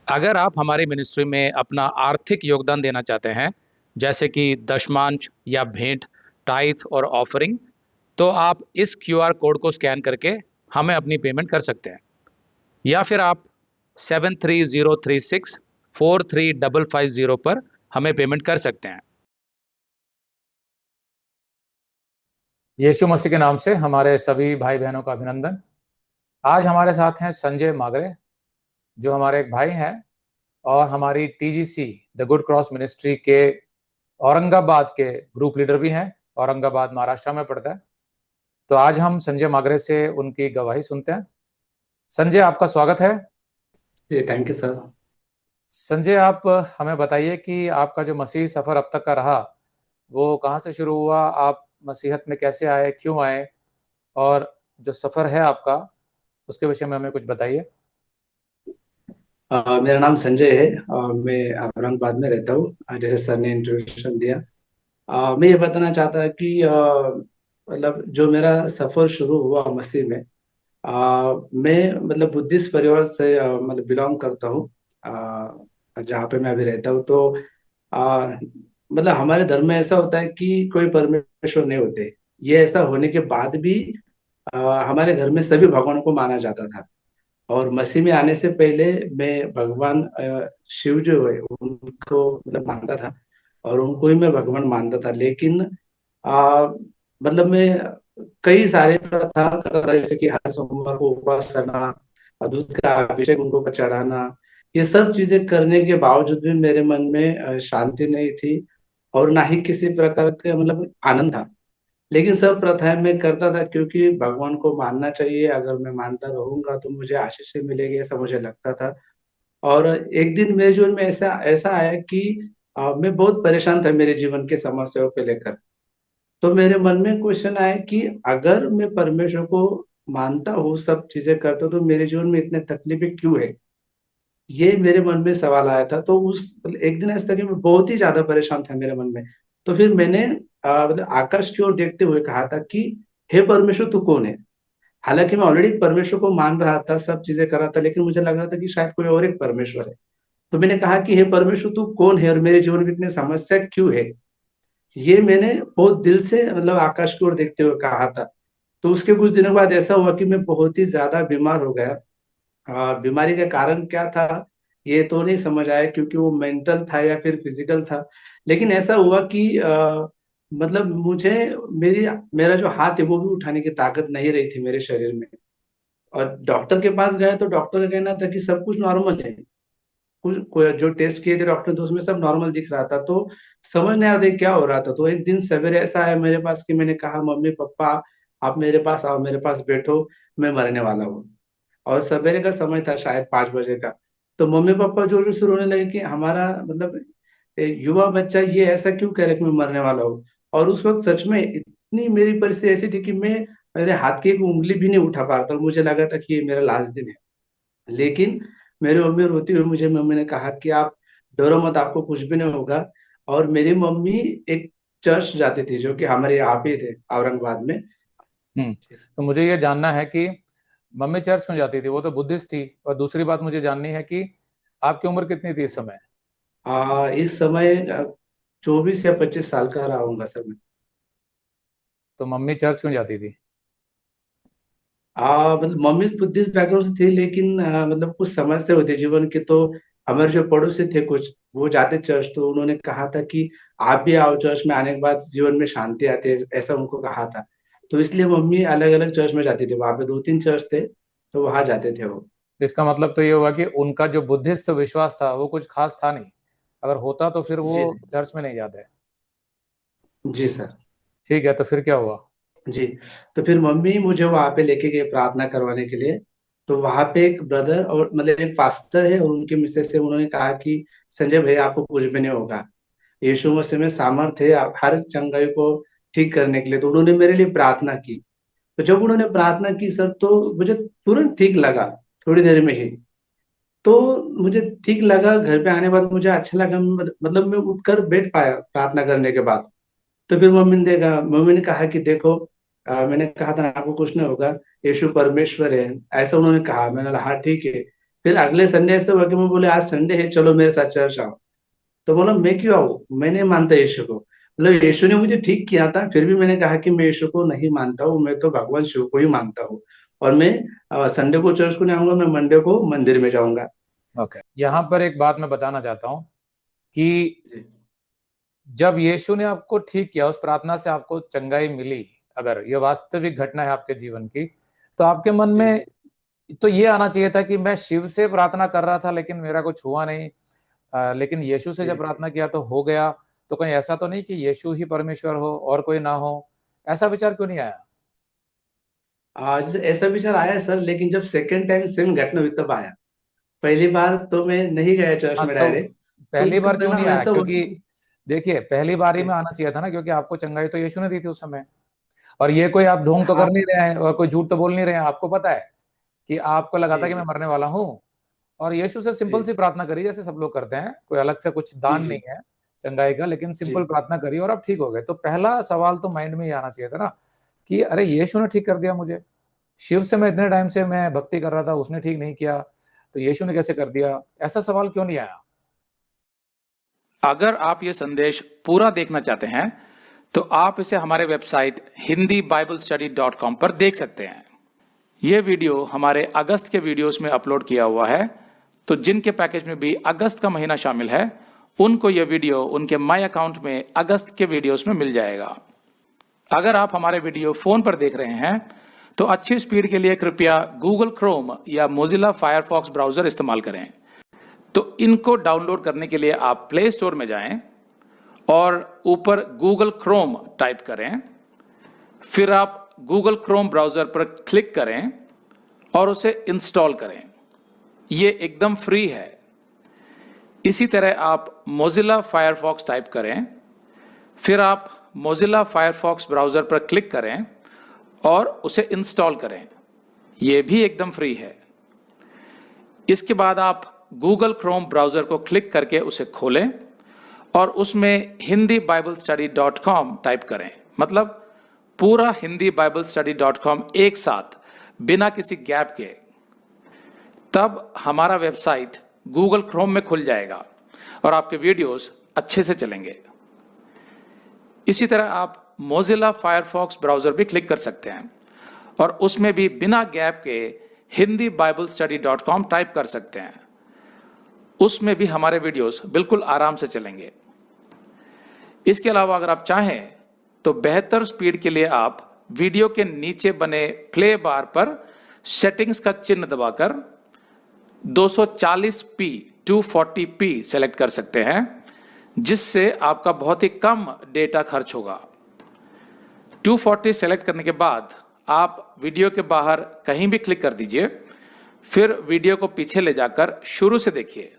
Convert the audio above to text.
अगर आप हमारी मिनिस्ट्री में अपना आर्थिक योगदान देना चाहते हैं, जैसे कि दशमांश या भेंट, टाइथ और ऑफरिंग, तो आप इस क्यूआर कोड को स्कैन करके हमें अपनी पेमेंट कर सकते हैं। या फिर आप 7303643550 पर हमें पेमेंट कर सकते हैं। यीशु मसीह के नाम से हमारे सभी भाई बहनों का अभिनंदन। आज हमारे साथ हैं संजय मागरे, जो हमारे एक भाई हैं और हमारी TGC the good cross ministry के औरंगाबाद के ग्रुप लीडर भी हैं। औरंगाबाद महाराष्ट्र में पड़ता है। तो आज हम संजय मागरे से उनकी गवाही सुनते हैं। संजय, आपका स्वागत है। जी, थैंक यू सर। संजय, आप हमें बताइए कि आपका जो मसीह सफर अब तक का रहा, वो कहाँ से शुरू हुआ, आप मसीहत में कैसे आए, क्यों आए, और जो सफर है आपका उसके विषय में हमें कुछ बताइए। मेरा नाम संजय है और मैं औरंगाबाद में रहता हूँ। जैसे सर ने इंट्रोडक्शन दिया, मैं ये बताना चाहता कि मतलब जो मेरा सफर शुरू हुआ मसीह में, मैं मतलब बुद्धिस्ट परिवार से मतलब बिलोंग करता हूँ। जहाँ पे मैं अभी रहता हूँ, तो मतलब हमारे धर्म में ऐसा होता है कि कोई परमेश्वर नहीं होते। ये ऐसा होने के बाद भी हमारे घर में सभी भगवानों को माना जाता था। और मसीह में आने से पहले मैं भगवान शिव जो है उनको मतलब मानता था, और उनको ही मैं भगवान मानता था। लेकिन मतलब मैं कई सारे प्रथा कर रहा, जैसे कि हर सोमवार को उपवास करना और दूध का अभिषेक उनको चढ़ाना। ये सब चीजें करने के बावजूद भी मेरे मन में शांति नहीं थी, और ना ही किसी प्रकार का मतलब आनंद था। लेकिन सब प्रथाएं मैं करता था, क्योंकि भगवान को मानना चाहिए। अगर मैं मानता रहूंगा तो मुझे आशीष मिलेगी, ऐसा मुझे लगता था। और एक दिन मेरे जीवन में ऐसा ऐसा आया कि मैं बहुत परेशान था मेरे जीवन के समस्याओं को लेकर। तो मेरे मन में क्वेश्चन आया कि अगर मैं परमेश्वर को मानता हूँ, सब चीजें करता हूँ, तो मेरे जीवन में इतने तकलीफें क्यों है? ये मेरे मन में सवाल आया था। तो उस एक दिन ऐसा था कि मैं बहुत ही ज्यादा परेशान था मेरे मन में। तो फिर मैंने मतलब आकाश की ओर देखते हुए कहा था कि हे परमेश्वर, तू कौन है? हालांकि मैं ऑलरेडी परमेश्वर को मान रहा था, सब चीजें कर रहा था, लेकिन मुझे लग रहा था कि शायद कोई और एक परमेश्वर है। तो मैंने कहा कि हे परमेश्वर, तू कौन है और मेरे जीवन में इतनी समस्या क्यों है? ये मैंने बहुत दिल से मतलब आकाश की ओर देखते हुए कहा था। तो उसके कुछ दिनों बाद ऐसा हुआ कि मैं बहुत ही ज्यादा बीमार हो गया। बीमारी का कारण क्या था ये तो नहीं समझ आया, क्योंकि वो मेंटल था या फिर फिजिकल था। लेकिन ऐसा हुआ कि मतलब मुझे मेरी मेरा जो हाथ है वो भी उठाने की ताकत नहीं रही थी मेरे शरीर में। और डॉक्टर के पास गए तो डॉक्टर का कहना था कि सब कुछ नॉर्मल है। जो टेस्ट किए थे डॉक्टर, तो उसमें सब नॉर्मल दिख रहा था। तो समझ नहीं आ रहा था क्या हो रहा था। तो एक दिन सवेरे ऐसा आया मेरे पास कि मैंने कहा, मम्मी पापा आप मेरे पास आओ, मेरे पास बैठो, मैं मरने वाला हूँ। और सवेरे का समय था, शायद 5 बजे का। तो मम्मी पापा जोर से रोने लगे कि हमारा मतलब युवा बच्चा ये ऐसा क्यों कह रहा है कि मैं मरने वाला हूँ। और उस वक्त सच में इतनी मेरी परिस्थिति ऐसी थी कि मैं मेरे हाथ की एक उंगली भी नहीं उठा पा रहा था, और मुझे लगा था कि ये मेरा लास्ट दिन है। लेकिन मेरी मम्मी रोती हुई मुझे मम्मी ने कहा कि आप डरो मत, आपको कुछ भी नहीं होगा। और मेरी मम्मी एक चर्च जाती थी जो कि हमारे यहाँ पे थे औरंगाबाद में। तो मुझे ये जानना है कि मम्मी चर्च में जाती थी, वो तो बुद्धिस्ट थी, और दूसरी बात मुझे जाननी है कि आपकी उम्र कितनी थी इस समय। इस समय 24 या 25 साल का रहा हूँगा सर मैं। तो मम्मी चर्च क्यों जाती थी। मतलब मम्मी बुद्धिस्ट बैकग्राउंड से थी, लेकिन मतलब कुछ समस्या होती जीवन की। तो हमारे जो पड़ोसी थे कुछ, वो जाते चर्च, तो उन्होंने कहा था कि आप भी आओ, चर्च में आने के बाद जीवन में शांति आती है, ऐसा उनको कहा था। तो इसलिए मम्मी अलग अलग चर्च में जाती थी। वहां पे 2-3 चर्च थे, तो वहां जाते थे वो। इसका मतलब तो ये हुआ कि उनका जो बुद्धिस्ट विश्वास था वो कुछ खास था नहीं। अगर होता तो फिर वो जी। चर्च में नहीं जाते। जी सर। ठीक है, तो फिर क्या हुआ। जी। तो फिर मम्मी मुझे वहां पे लेके गए प्रार्थना करवाने के लिए। तो वहां पे एक ब्रदर और मतलब एक पास्टर है और उनके मिसेस से, उन्होंने कहा कि संजय भाई, आपको कुछ भी नहीं होगा, यीशु मसीह में सामर्थ है आप हर चंगाई को ठीक करने के लिए। तो उन्होंने मेरे लिए प्रार्थना की। तो जब उन्होंने प्रार्थना की सर, तो मुझे तुरंत ठीक लगा, थोड़ी देर में ही। तो मुझे ठीक लगा, घर पे आने के बाद मुझे अच्छा लगा, मतलब मैं उठकर बैठ पाया प्रार्थना करने के बाद। तो फिर मम्मी ने कहा कि देखो, मैंने कहा था ना आपको कुछ नहीं होगा, यीशु परमेश्वर है, ऐसा उन्होंने कहा। मैंने कहा हाँ ठीक है। फिर अगले संडे ऐसे हुआ कि मैं बोले आज संडे है, चलो मेरे साथ चर्च आओ। तो बोला मैं क्यों आऊँ, मैं नहीं मानता यीशु को। मतलब यीशु ने मुझे ठीक किया था, फिर भी मैंने कहा कि मैं यीशु को नहीं मानता हूँ, मैं तो भगवान शिव को ही मानता हूँ। और मैं संडे को चर्च को नहीं आऊंगा, मैं मंडे को मंदिर में जाऊंगा। ओके, यहाँ पर एक बात मैं बताना चाहता हूँ कि जी जब यीशु ने आपको ठीक किया, उस प्रार्थना से आपको चंगाई मिली, अगर ये वास्तविक घटना है आपके जीवन की, तो आपके मन जी में तो ये आना चाहिए था कि मैं शिव से प्रार्थना कर रहा था लेकिन मेरा कुछ हुआ नहीं, लेकिन यीशु से जी। जब प्रार्थना किया तो हो गया। तो कहीं ऐसा तो नहीं कि यीशु ही परमेश्वर हो और कोई ना हो? ऐसा विचार क्यों नहीं आया? आज ऐसा विचार आया सर, लेकिन जब सेकंड टाइम सेम घटना हुई तब आया। पहली बार तो मैं नहीं गया चर्च हाँ, में तो डायरेक्ट। तो पहली उसका बार क्यों नहीं परिणाम आया? ऐसा हुआ क्योंकि कि देखिए, पहली बारी में जी आना चाहिए था ना, क्योंकि आपको चंगाई तो यीशु ने दी थी उस समय। और ये कोई आप ढोंग तो हाँ कर नहीं रहे हैं और कोई झूठ तो बोल नहीं रहे हैं। आपको पता है कि आपको लगा जी था कि मैं जी मरने वाला हूँ, और यीशु से जी सिंपल सी प्रार्थना करी जैसे सब लोग करते हैं। कोई अलग से कुछ जी दान जी नहीं है चंगाई का, लेकिन सिंपल जी। प्रार्थना करी और आप ठीक हो गए। तो पहला सवाल तो माइंड में ये आना चाहिए था ना कि अरे यीशु ने ठीक कर दिया मुझे। शिव से मैं इतने टाइम से मैं भक्ति कर रहा था, उसने ठीक नहीं किया, तो यीशु ने कैसे कर दिया? ऐसा सवाल क्यों नहीं आया? अगर आप ये संदेश पूरा देखना चाहते हैं तो आप इसे हमारे वेबसाइट hindibiblesteady.com पर देख सकते हैं। ये वीडियो हमारे अगस्त के वीडियोस में अपलोड किया हुआ है, तो जिनके पैकेज में भी अगस्त का महीना शामिल है, उनको यह वीडियो उनके माई अकाउंट में अगस्त के वीडियोस में मिल जाएगा। अगर आप हमारे वीडियो फोन पर देख रहे हैं तो अच्छी स्पीड के लिए कृपया गूगल क्रोम या मोजिला फायरफॉक्स ब्राउजर इस्तेमाल करें। तो इनको डाउनलोड करने के लिए आप प्ले स्टोर में जाएं और ऊपर गूगल क्रोम टाइप करें, फिर आप गूगल क्रोम ब्राउजर पर क्लिक करें और उसे इंस्टॉल करें। ये एकदम फ्री है। इसी तरह आप मोजिला फायरफॉक्स टाइप करें, फिर आप मोजिला फायरफॉक्स ब्राउजर पर क्लिक करें और उसे इंस्टॉल करें। यह भी एकदम फ्री है। इसके बाद आप गूगल क्रोम ब्राउजर को क्लिक करके उसे खोलें और उसमें hindibiblesteady.com टाइप करें, मतलब पूरा hindibiblesteady.com एक साथ बिना किसी गैप के। तब हमारा वेबसाइट गूगल क्रोम में खुल जाएगा और आपके वीडियोस अच्छे से चलेंगे। इसी तरह आप मोजिला फायरफॉक्स ब्राउजर भी क्लिक कर सकते हैं और उसमें भी बिना गैप के hindibiblesteady.com टाइप कर सकते हैं। उसमें भी हमारे वीडियोस बिल्कुल आराम से चलेंगे। इसके अलावा अगर आप चाहें तो बेहतर स्पीड के लिए आप वीडियो के नीचे बने प्ले बार पर सेटिंग्स का चिन्ह दबाकर 240p 240p सेलेक्ट कर सकते हैं, जिससे आपका बहुत ही कम डेटा खर्च होगा। 240 सेलेक्ट करने के बाद आप वीडियो के बाहर कहीं भी क्लिक कर दीजिए, फिर वीडियो को पीछे ले जाकर शुरू से देखिए।